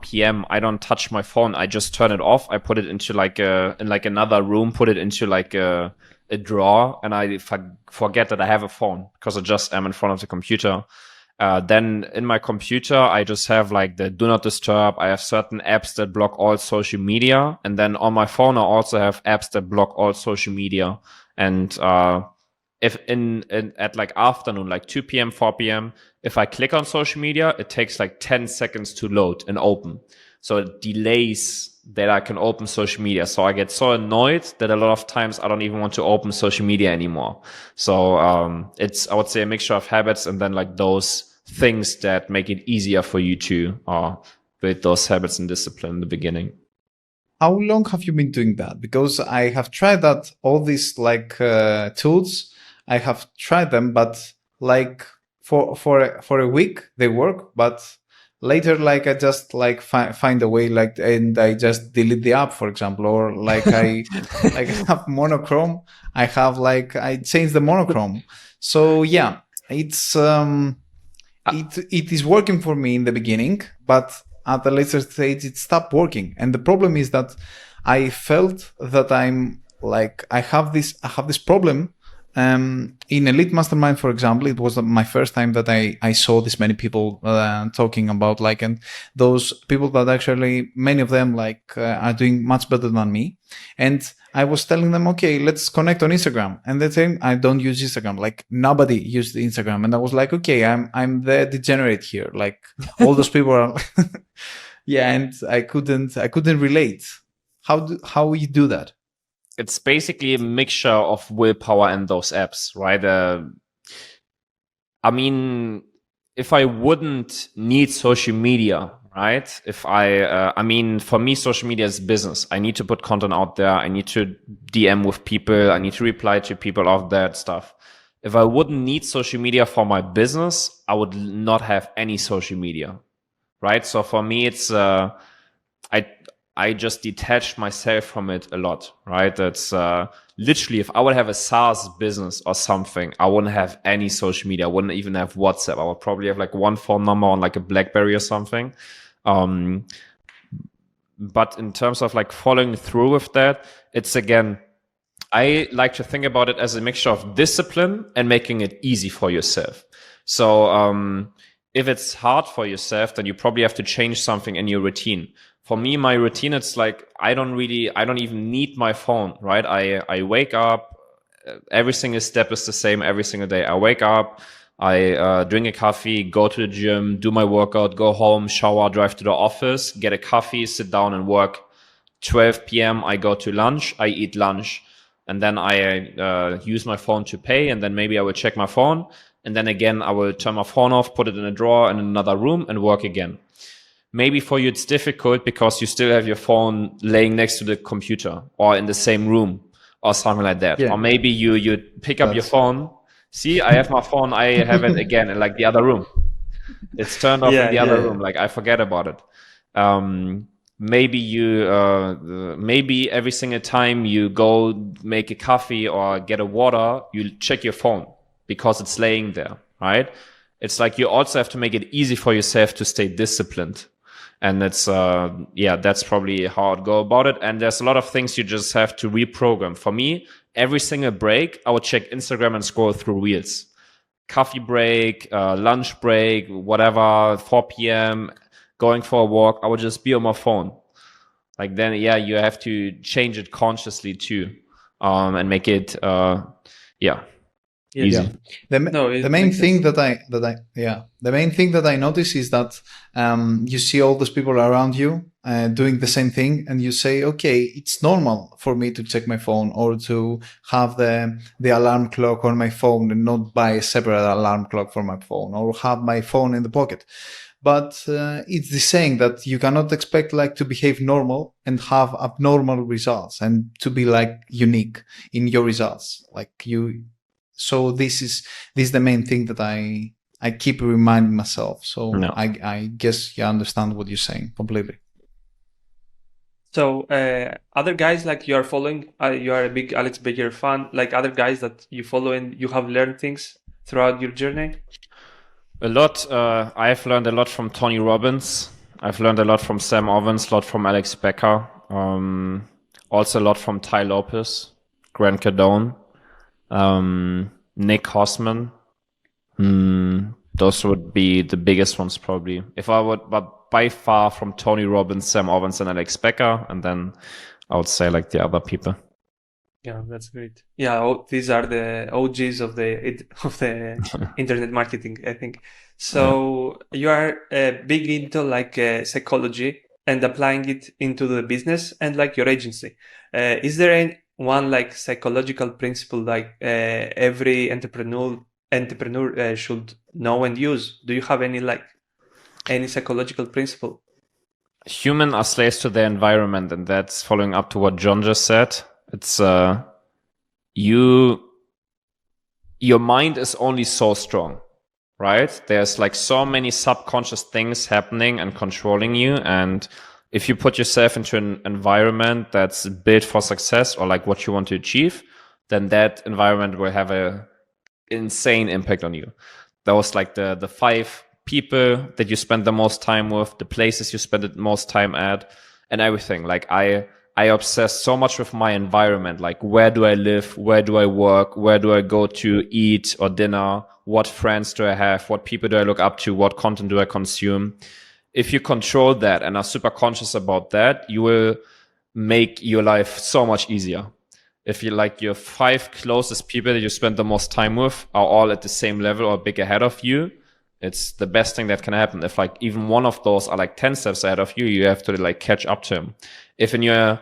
p.m. I don't touch my phone. I just turn it off. I put it into in another room, put it into a drawer, and I forget that I have a phone because I just am in front of the computer. Then in my computer, I just have like the do not disturb. I have certain apps that block all social media. And then on my phone, I also have apps that block all social media. And if at like afternoon, like 2 p.m., 4 p.m., if I click on social media, it takes like 10 seconds to load and open. So it delays that I can open social media. So I get so annoyed that a lot of times I don't even want to open social media anymore. So it's, I would say, a mixture of habits and then like those things that make it easier for you to build those habits and discipline in the beginning. How long have you been doing that? Because I have tried that, all these like tools, I have tried them, but like for a week they work, but later, like I just like find a way, like, and I just delete the app, for example, or like I like have monochrome. I have like I change the monochrome. So yeah, it's it is working for me in the beginning, but at the later stage it stopped working. And the problem is that I felt that I'm like I have this problem. In Elite Mastermind, for example, it was my first time that I saw this many people talking about like, and those people that actually, many of them like are doing much better than me. And I was telling them, okay, let's connect on Instagram. And they're saying, I don't use Instagram. Like nobody used Instagram. And I was like, okay, I'm the degenerate here. Like all those people are, yeah. And I couldn't relate. How you do that? It's basically a mixture of willpower and those apps, right? I mean, if I wouldn't need social media, right? If I mean, for me, social media is business. I need to put content out there. I need to DM with people. I need to reply to people of that stuff. If I wouldn't need social media for my business, I would not have any social media, right? So for me, it's, I just detached myself from it a lot, right? That's literally, if I would have a SaaS business or something, I wouldn't have any social media. I wouldn't even have WhatsApp. I would probably have like one phone number on like a BlackBerry or something. But in terms of like following through with that, it's again, I like to think about it as a mixture of discipline and making it easy for yourself. So if it's hard for yourself, then you probably have to change something in your routine. For me, my routine, it's like, I don't even need my phone, right? I wake up, every single step is the same every single day. I wake up, I drink a coffee, go to the gym, do my workout, go home, shower, drive to the office, get a coffee, sit down and work. 12 p.m. I go to lunch, I eat lunch, and then I use my phone to pay, and then maybe I will check my phone, and then again, I will turn my phone off, put it in a drawer in another room and work again. Maybe for you it's difficult because you still have your phone laying next to the computer or in the same room or something like that. Yeah. Or maybe you pick up your phone. See, I have my phone. I have it again in like the other room. It's turned off in the other room. Like I forget about it. Maybe maybe every single time you go make a coffee or get a water, you check your phone because it's laying there, right? It's like you also have to make it easy for yourself to stay disciplined. And it's, that's probably how I'd go about it. And there's a lot of things you just have to reprogram. For me, every single break, I would check Instagram and scroll through reels. Coffee break, lunch break, whatever, 4 p.m., going for a walk, I would just be on my phone. Like then, you have to change it consciously too, and make it, easy. Yeah. The main thing that I notice is that you see all those people around you doing the same thing, and you say, okay, it's normal for me to check my phone or to have the alarm clock on my phone and not buy a separate alarm clock for my phone or have my phone in the pocket. but it's the saying that you cannot expect like to behave normal and have abnormal results and to be like unique in your results. Like you, so this is the main thing that I keep reminding myself. So No. I guess you understand what you're saying completely. So other guys like you are following, you are a big Alex Becker fan, like other guys that you follow and you have learned things throughout your journey? A lot. I've learned a lot from Tony Robbins. I've learned a lot from Sam Ovens, a lot from Alex Becker. Also a lot from Ty Lopez, Grant Cardone, Nick Hosman. Those would be the biggest ones probably. If I would, but by far from Tony Robbins, Sam Ovens, and Alex Becker, and then I would say like the other people. Yeah, that's great. Yeah, these are the OGs of the internet marketing, I think. So you are big into like psychology and applying it into the business and like your agency. Is there one like psychological principle like every entrepreneur should know and use? Do you have any psychological principle? Humans are slaves to their environment, and that's following up to what John just said. It's your mind is only so strong, right? There's like so many subconscious things happening and controlling you, and if you put yourself into an environment that's built for success or like what you want to achieve, then that environment will have a insane impact on you. That was like the 5 people that you spend the most time with, the places you spend the most time at, and everything. Like I obsess so much with my environment. Like, where do I live? Where do I work? Where do I go to eat or dinner? What friends do I have? What people do I look up to? What content do I consume? If you control that and are super conscious about that, you will make your life so much easier. If you like your 5 closest people that you spend the most time with are all at the same level or big ahead of you, it's the best thing that can happen. If like even one of those are like 10 steps ahead of you, you have to like catch up to him. If in your,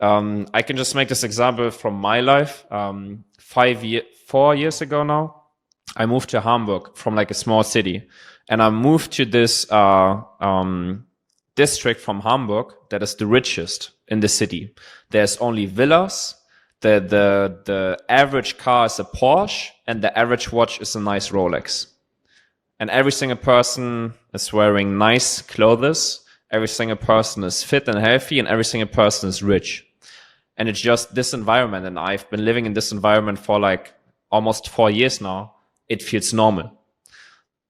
I can just make this example from my life. 4 years ago now, I moved to Hamburg from like a small city, and I moved to this district from Hamburg that is the richest in the city. There's only villas. The average car is a Porsche, and the average watch is a nice Rolex. And every single person is wearing nice clothes. Every single person is fit and healthy, and every single person is rich. And it's just this environment. And I've been living in this environment for like almost 4 years now. It feels normal.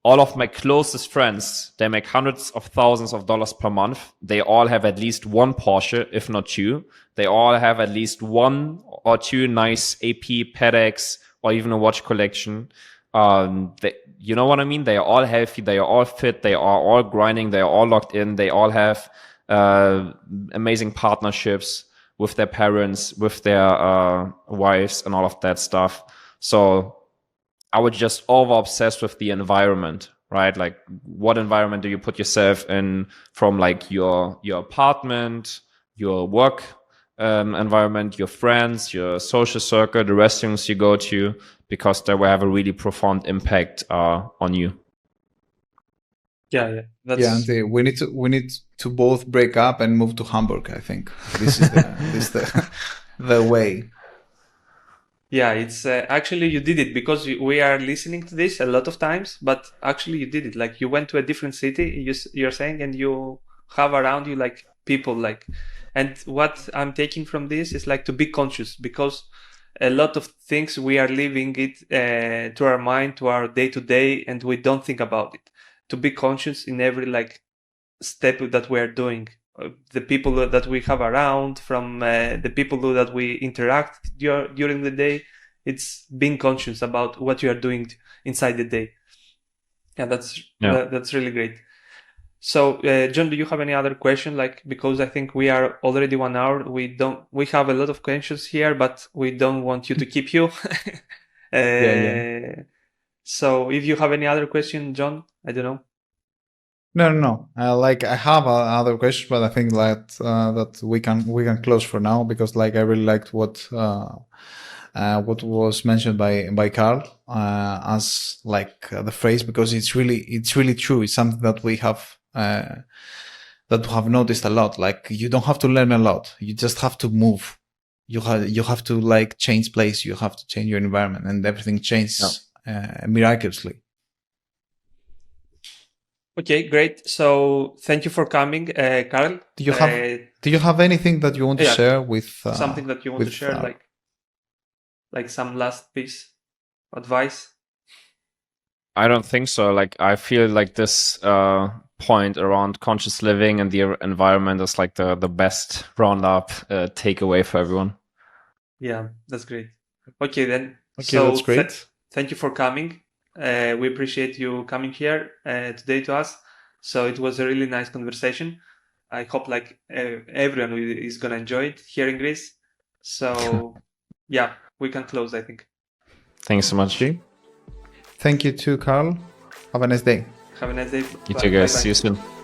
All of my closest friends, they make hundreds of thousands of dollars per month. They all have at least one Porsche, if not 2. They all have at least 1 or 2 nice AP Patek's or even a watch collection. You know what I mean? They are all healthy. They are all fit. They are all grinding. They are all locked in. They all have amazing partnerships with their parents, with their wives, and all of that stuff. So I would just over obsess with the environment, right? Like, what environment do you put yourself in, from like your apartment, your work environment, your friends, your social circle, the restaurants you go to, because they will have a really profound impact on you. Yeah. And we need to both break up and move to Hamburg. I think this is the way. Yeah, it's actually you did it, because we are listening to this a lot of times, but actually you did it. Like, you went to a different city, you're saying, and you have around you like people like, and what I'm taking from this is like to be conscious, because a lot of things we are leaving it to our mind, to our day to day, and we don't think about it. To be conscious in every like step that we are doing. The people that we have around, from the people that we interact during the day, it's being conscious about what you are doing inside the day. Yeah, that's really great. So, John, do you have any other question? Like, because I think we are already 1 hour. We have a lot of questions here, but we don't want you to keep you. So if you have any other question, John, I don't know. No. Like, I have other questions, but I think that we can close for now, because like I really liked what what was mentioned by Carl as like the phrase, because it's really true. It's something that we have noticed a lot. Like, you don't have to learn a lot. You just have to move. You have to like change place. You have to change your environment, and everything changes miraculously. Okay, great. So thank you for coming, Carl. Do you have anything that you want to share with something that you want to share, like some last piece of advice? I don't think so. Like, I feel like this point around conscious living and the environment is like the best roundup takeaway for everyone. Yeah, that's great. Okay, then. Okay, so that's great. Thank you for coming. We appreciate you coming here today to us. So it was a really nice conversation. I hope like everyone is gonna enjoy it hearing this. So yeah, we can close, I think. Thanks so much. Okay. Thank you too, Carl. Have a nice day. Have a nice day. You too, guys. See you soon.